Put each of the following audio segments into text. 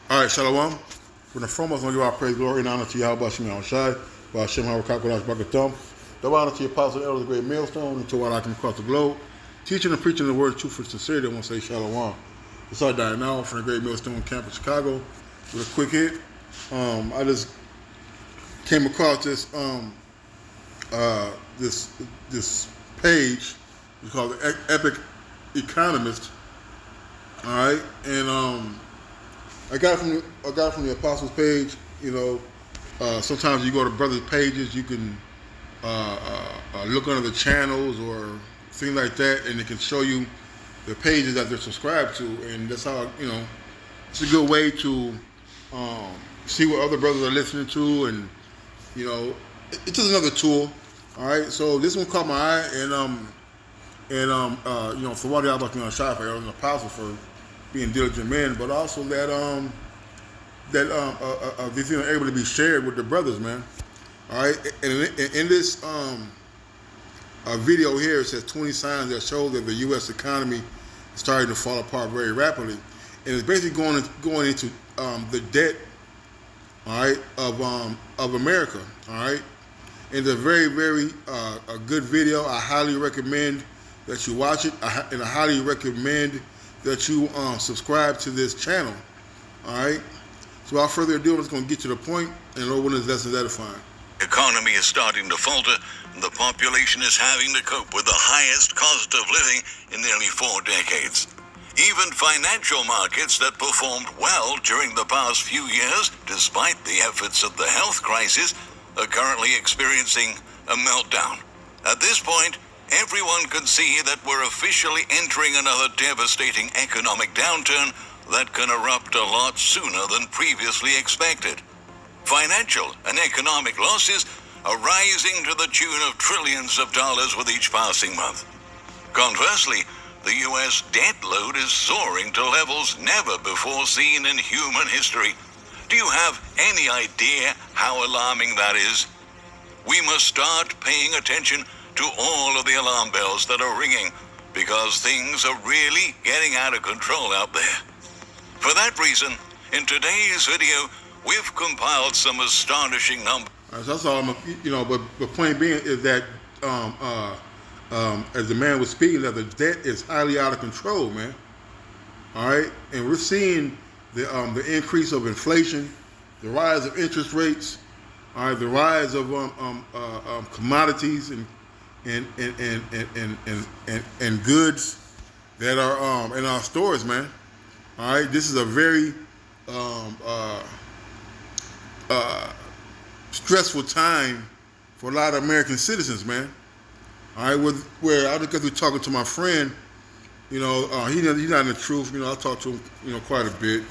All right, Shalom. From the foremost, I want to give our praise, glory, and honor to Yahweh Shemel Shai, Hashem Hawakakodash Bakatom. The honor to your apostle, elders, the great millstone, and to all I can across the globe. Teaching and preaching the word, truth, and sincerity. I want to say Shalom. It's our dying now from the great millstone camp in Chicago. With a quick hit, I just came across this this page. It's called the Epic Economist. All right, and I got it from the Apostles page. You know, sometimes you go to brothers' pages, you can look under the channels or things like that, and it can show you the pages that they're subscribed to, and that's how it's a good way to see what other brothers are listening to, and it's just another tool. All right, so this one caught my eye, and for what I'm looking on shot for an apostle for being diligent men, but also that these things are able to be shared with the brothers, man. All right, and in this video here, it says 20 signs that show that the U.S. economy is starting to fall apart very rapidly, and it's basically going into the debt, all right, of America, all right. And it's a very, very a good video. I highly recommend that you watch it, and I highly recommend that you subscribe to this channel. All right. So without further ado, I'm just going to get to the point, and Lord willing, this lesson is edifying. Economy is starting to falter, and the population is having to cope with the highest cost of living in nearly 4 decades. Even financial markets that performed well during the past few years, despite the efforts of the health crisis, are currently experiencing a meltdown. At this point, everyone can see that we're officially entering another devastating economic downturn that can erupt a lot sooner than previously expected. Financial and economic losses are rising to the tune of trillions of dollars with each passing month. Conversely, the U.S. debt load is soaring to levels never before seen in human history. Do you have any idea how alarming that is? We must start paying attention to all of the alarm bells that are ringing, because things are really getting out of control out there. For that reason, in today's video, we've compiled some astonishing numbers. That's all. But the point being is that, as the man was speaking, that the debt is highly out of control, man. All right, and we're seeing the increase of inflation, the rise of interest rates, all right, the rise of commodities and goods that are in our stores, man. All right, this is a very stressful time for a lot of American citizens, man. All right, where I just got through talking to my friend, he's not in the truth. I talked to him, quite a bit.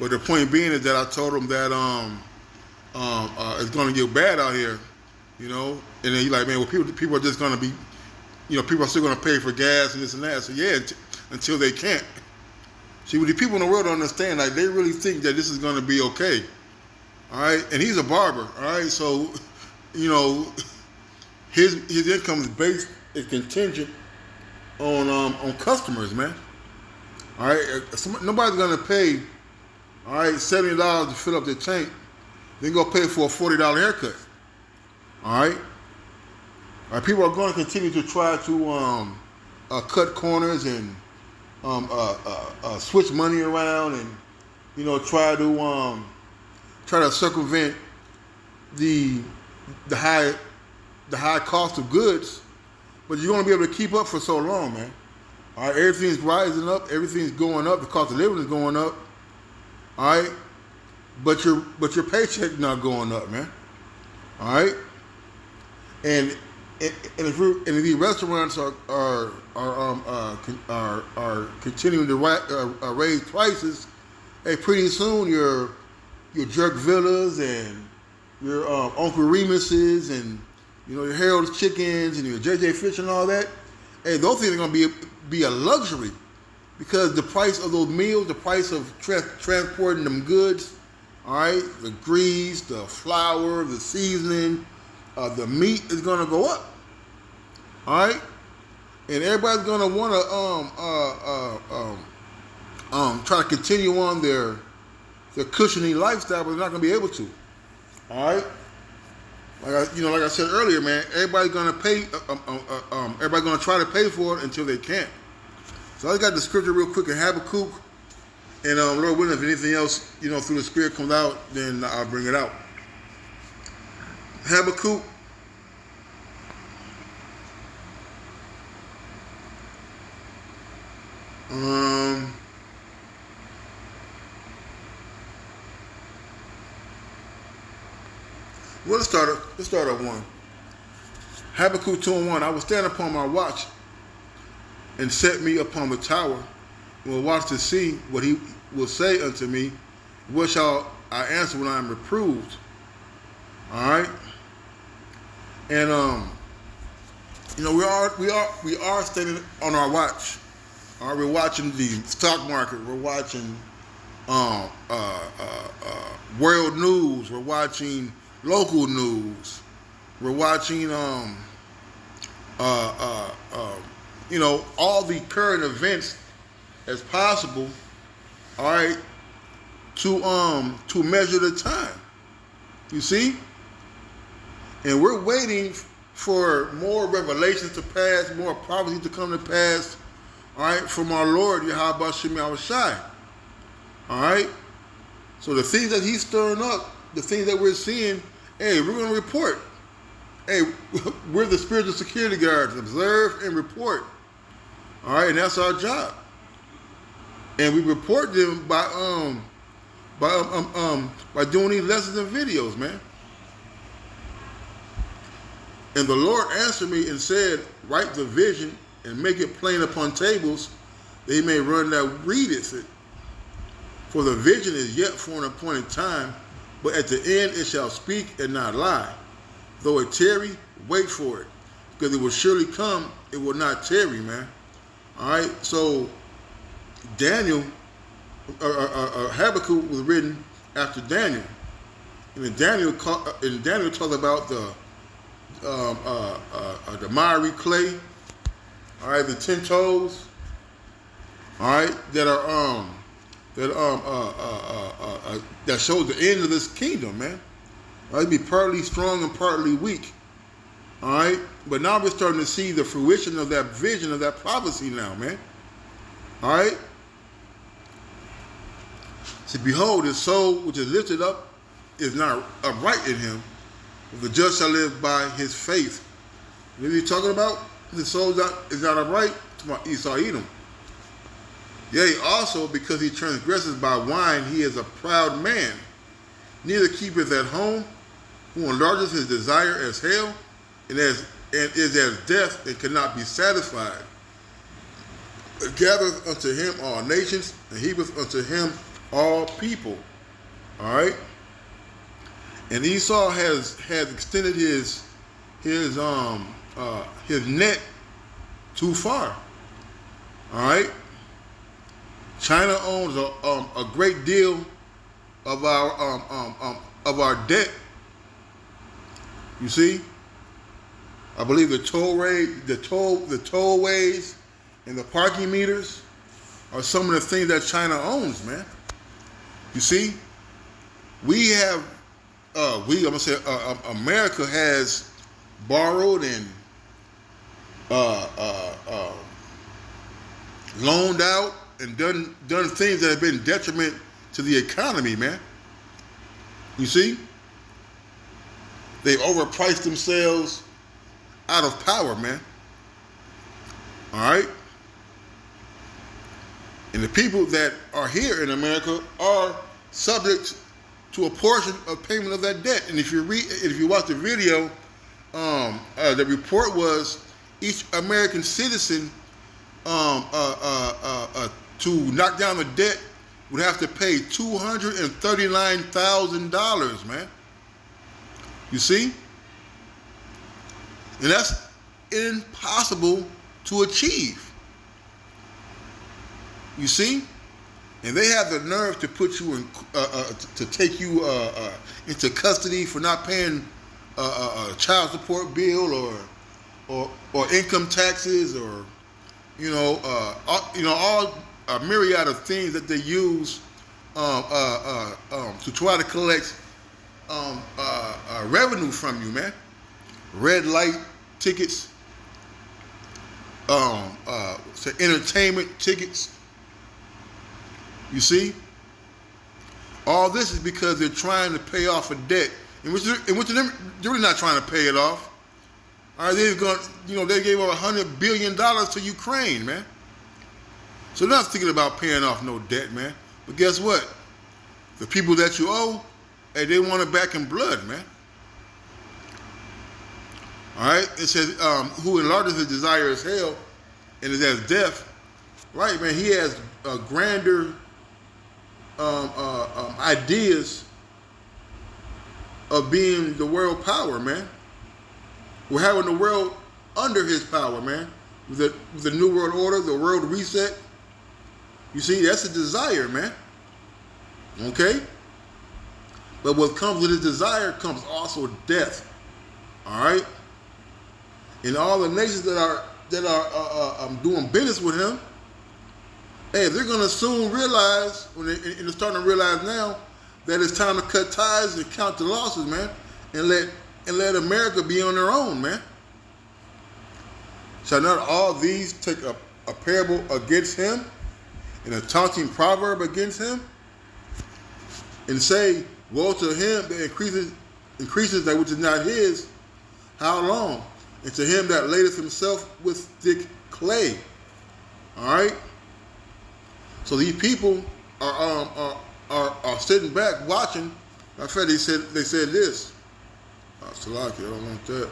But the point being is that I told him that it's going to get bad out here, and then he's like, man, well, people are just going to be, people are still going to pay for gas and this and that. So yeah, until they can't. See, what the people in the world don't understand, like, they really think that this is going to be okay. All right, and he's a barber. All right, so his income is contingent on customers, man. All right, nobody's going to pay, all right, $70 to fill up their tank, then go pay for a $40 haircut. All right. All right, people are going to continue to try to cut corners and switch money around, and try to circumvent the high cost of goods. But you're going to be able to keep up for so long, man. All right, everything's rising up, everything's going up, the cost of living is going up. All right, but your paycheck's not going up, man. All right, and if these restaurants are continuing to raise prices, hey, pretty soon your Jerk Villas and your Uncle Remus's and your Harold's Chickens and your JJ Fish and all that, hey, those things are going to be a luxury, because the price of those meals, the price of transporting them goods, all right, the grease, the flour, the seasoning, the meat is going to go up. All right, and everybody's going to want to try to continue on their the cushioning lifestyle, but they're not going to be able to. All right. Like I said earlier, man, everybody's gonna pay. Everybody's gonna try to pay for it until they can't. So I got the scripture real quick in Habakkuk, and Lord willing, if anything else, through the Spirit comes out, then I'll bring it out. Habakkuk. Well, let's start at 1. Habakkuk 2:1. I will stand upon my watch and set me upon the tower, and will watch to see what he will say unto me. What shall I answer when I am reproved? All right. And we are standing on our watch. All right, we're watching the stock market. We're watching world news. We're watching local news. We're watching all the current events as possible. All right, to measure the time. You see, and we're waiting for more revelations to pass, more prophecy to come to pass. All right, from our Lord Yahweh Shem Yahushai. All right, so the things that He's stirring up, the things that we're seeing. Hey, we're going to report. Hey, we're the spiritual security guards. Observe and report. All right, and that's our job. And we report them by doing these lessons and videos, man. And the Lord answered me and said, write the vision and make it plain upon tables, that he may run that readeth it. For the vision is yet for an appointed time, but at the end it shall speak and not lie. Though it tarry, wait for it, because it will surely come, it will not tarry, man. All right, so Daniel, Habakkuk was written after Daniel. And in Daniel talks about the miry clay, all right, the 10 toes, all right, that shows the end of this kingdom, man. All right, be partly strong and partly weak. All right, but now we're starting to see the fruition of that vision, of that prophecy now, man. All right. See, behold, his soul which is lifted up is not upright in him, but the just shall live by his faith. What are you talking about? His soul is not upright. It's about Esau Edom. Yea, also because he transgresses by wine, he is a proud man. Neither keepeth at home, who enlarges his desire as hell, and is as death, and cannot be satisfied. But gathereth unto him all nations, and heapeth unto him all people. All right. And Esau has extended his net too far. All right. China owns a great deal of our debt. You see, I believe the tollways, and the parking meters are some of the things that China owns, man. You see, America has borrowed and loaned out and done things that have been detriment to the economy, man. You see? They've overpriced themselves out of power, man. All right? And the people that are here in America are subject to a portion of payment of that debt. And if you watch the video, the report was each American citizen to knock down the debt would have to pay $239,000, man. You see? And that's impossible to achieve. You see? And they have the nerve to put you in, to take you into custody for not paying a child support bill or income taxes, or all a myriad of things that they use to try to collect revenue from you, man. Red light tickets, entertainment tickets. You see, all this is because they're trying to pay off a debt, in which they're really not trying to pay it off. All right, they gave over $100 billion to Ukraine, man. So they're not thinking about paying off no debt, man. But guess what? The people that you owe, hey, they want it back in blood, man. All right, it says, who enlarges his desire as hell and is as death. Right, man, he has grander ideas of being the world power, man. We're having the world under his power, man. With the new world order, the world reset. You see, that's a desire, man. Okay? But what comes with his desire comes also death. All right? And all the nations that are doing business with him, hey, they're going to soon realize, and they're starting to realize now, that it's time to cut ties and count the losses, man, and let America be on their own, man. Shall not all these take a parable against him and a taunting proverb against him, and say, woe to him that increases that which is not his, how long? And to him that ladeth himself with thick clay. All right? So these people are sitting back watching. I said they said this. Salaki, I don't want that.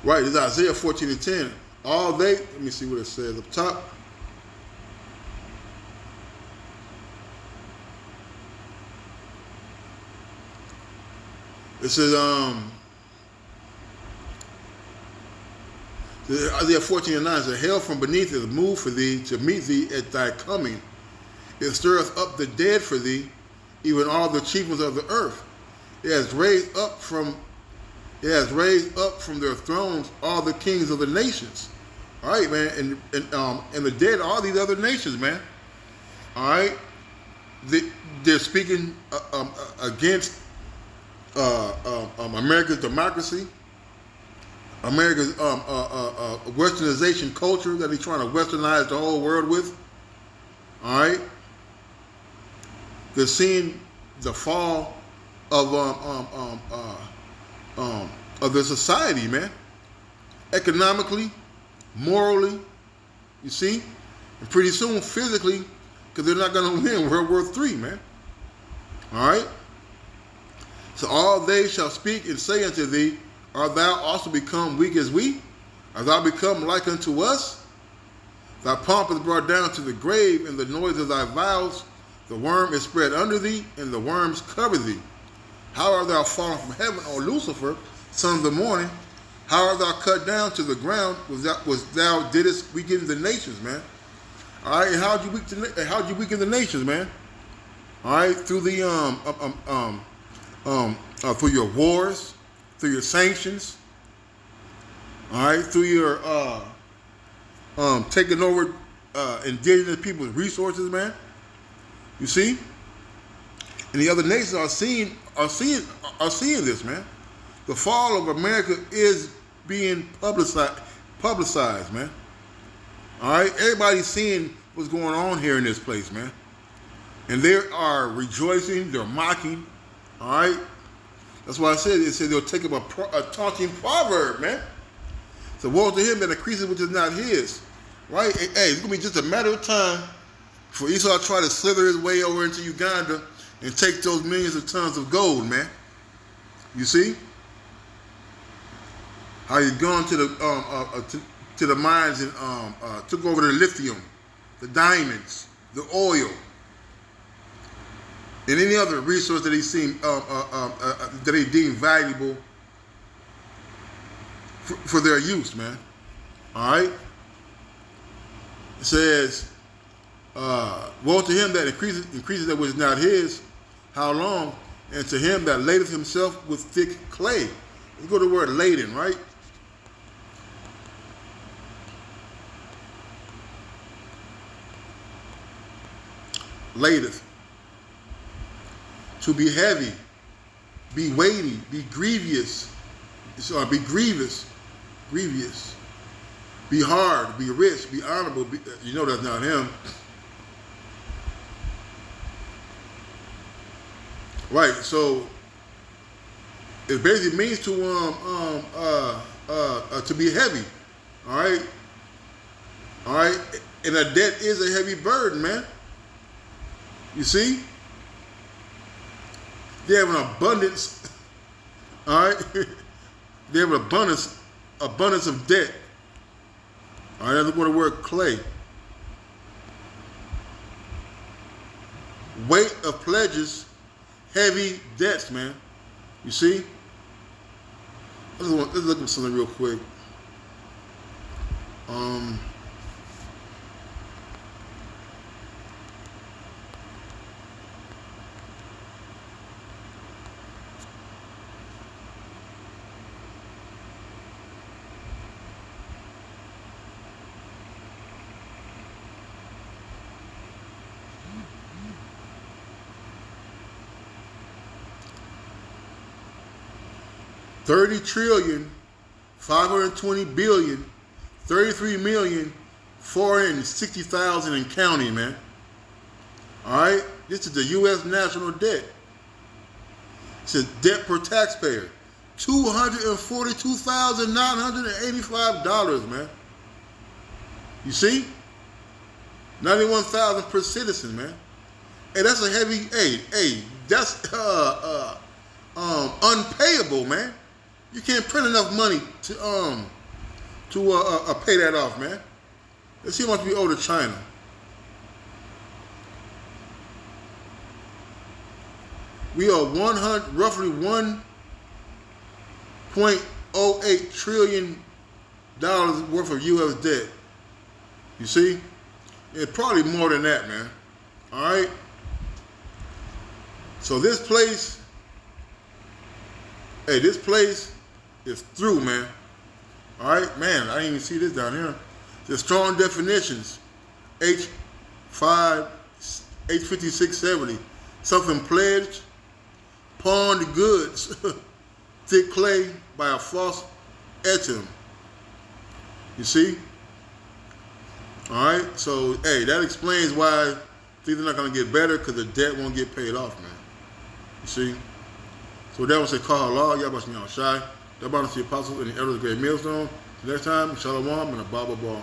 Right, it's Isaiah 14:10. Let me see what it says up top. It says, Isaiah 14:9 says, hell from beneath is moved for thee to meet thee at thy coming. It stirreth up the dead for thee, even all the chiefs of the earth. It has raised up from their thrones all the kings of the nations. All right, man, and the dead are all these other nations, man. All right, they're speaking against America's democracy, America's westernization culture that he's trying to westernize the whole world with. All right, they're seeing the fall of the society, man. Economically, morally, you see, and pretty soon physically, because they're not going to win World War III, man. All right. So all they shall speak and say unto thee, art thou also become weak as we? Art thou become like unto us? Thy pomp is brought down to the grave, and the noise of thy vows. The worm is spread under thee, and the worms cover thee. How art thou fallen from heaven, O Lucifer, son of the morning? How art thou cut down to the ground, was thou didst weaken the nations, man? All right, and how'd you weaken the nations, man? All right, through the through your wars, through your sanctions. All right, through your taking over indigenous people's resources, man. You see, and the other nations are seeing this, man. The fall of America is being publicized, man. All right, everybody's seeing what's going on here in this place, man, and they are rejoicing. They're mocking. All right, that's why I said it said they'll take up a taunting proverb, man. So woe to him that increases which is not his. Right? Hey, it's gonna be just a matter of time for Esau to try to slither his way over into Uganda and take those millions of tons of gold, man. You see how he's gone to the mines and took over the lithium, the diamonds, the oil, and any other resource that he that he deemed valuable for their use, man. All right. It says, woe to him that increases that which is not his. How long? And to him that ladeth himself with thick clay. You go to the word laden, right? Ladeth. To be heavy, be weighty, be grievous, be grievous, be hard, be rich, be honorable. You know that's not him. Right, so it basically means to be heavy. All right, and a debt is a heavy burden, man. You see, they have an abundance. All right, they have an abundance of debt. All right, that's what the word clay. Weight of pledges. Heavy debts, man. You see? Let's look at something real quick. 30 trillion, 520 billion, 33,460,000 and counting, man. All right? This is the U.S. national debt. It says debt per taxpayer, $242,985, man. You see? 91,000 per citizen, man. Hey, that's a heavy, that's unpayable, man. You can't print enough money to pay that off, man. Let's see how much we owe to China. We owe roughly $1.08 trillion worth of U.S. debt. You see? It's probably more than that, man. All right? So this place is through, man. All right? Man, I didn't even see this down here. There's strong definitions. H5670. Something pledged, pawned goods, thick clay by a false etching. You see? All right? So, hey, that explains why things are not going to get better, because the debt won't get paid off, man. You see? So that was a call law. Y'all must be on shy. That brought us the apostles and the elders of the great millstone. Next time, shalom and a baba ball.